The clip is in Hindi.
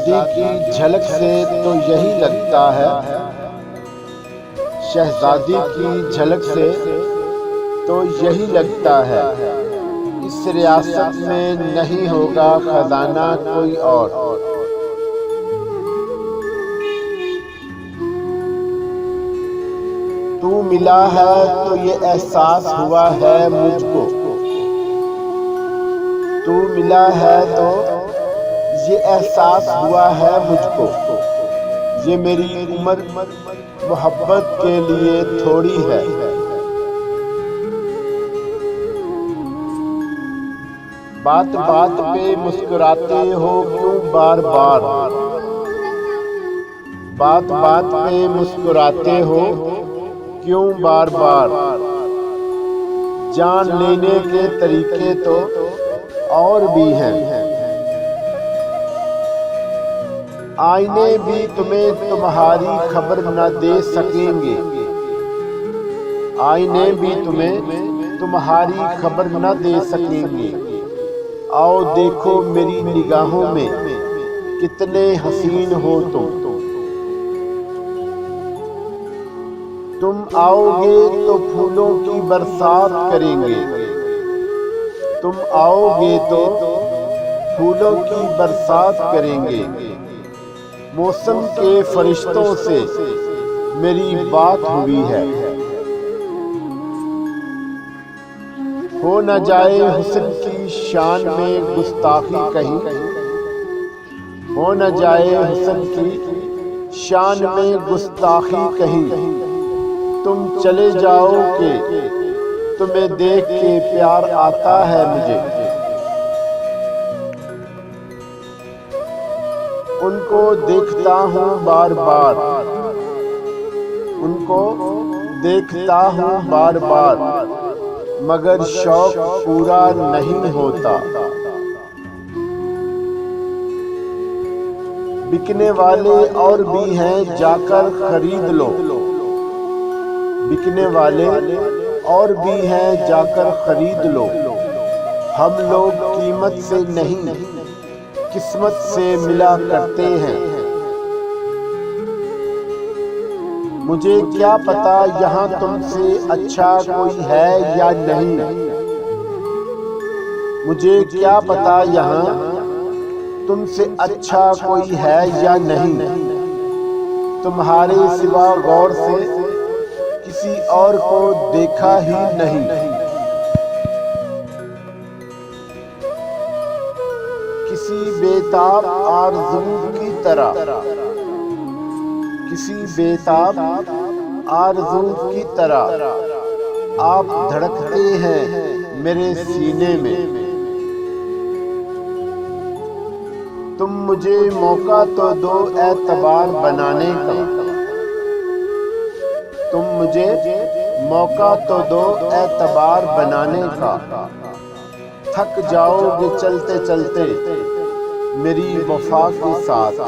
शहजादी की झलक से तो यही लगता है, शहजादी की झलक से तो यही लगता है, इस रियासत में नहीं होगा खजाना कोई और। तू मिला है तो ये एहसास हुआ है मुझको, तू मिला है तो ये एहसास हुआ है मुझको, ये मेरी उम्र मोहब्बत के लिए थोड़ी है। बात बात पे मुस्कुराते हो क्यों बार बार, बात बात पे मुस्कुराते हो क्यों बार बार, जान लेने के तरीके तो और भी हैं। आईने भी तुम्हें तुम्हारी खबर न दे सकेंगे, आईने भी तुम्हें तुम्हारी खबर न दे सकेंगे। आओ देखो मेरी निगाहों में कितने हसीन हो तुम आओगे तो फूलों की बरसात करेंगे, तुम आओगे तो फूलों की बरसात करेंगे। मौसम के फरिश्तों से मेरी बात हुई है, हो न जाए हुस्न की शान में गुस्ताखी कहीं, हो न जाए हुस्न की शान में गुस्ताखी कहीं। तुम चले जाओ कि तुम्हें देख के प्यार आता है मुझे। उनको देखता हूँ बार बार, उनको देखता हूँ बार बार, मगर शौक पूरा नहीं होता। बिकने वाले और भी हैं जाकर खरीद लो, बिकने वाले और भी हैं जाकर खरीद लो। हम लोग कीमत से नहीं किस्मत से मिला करते हैं। मुझे क्या पता यहाँ तुमसे अच्छा कोई है या नहीं, मुझे क्या पता यहाँ तुमसे अच्छा कोई है या नहीं। तुम्हारे सिवा गौर से किसी और को देखा ही नहीं। किसी बेताब आरज़ू की तरह, किसी बेताब आरज़ू की तरह आप धड़कते हैं मेरे सीने में। तुम मुझे मौका तो दो एतबार बनाने का, तुम मुझे मौका तो दो एतबार बनाने का। थक जाओगे चलते चलते मेरी वफा के साथ।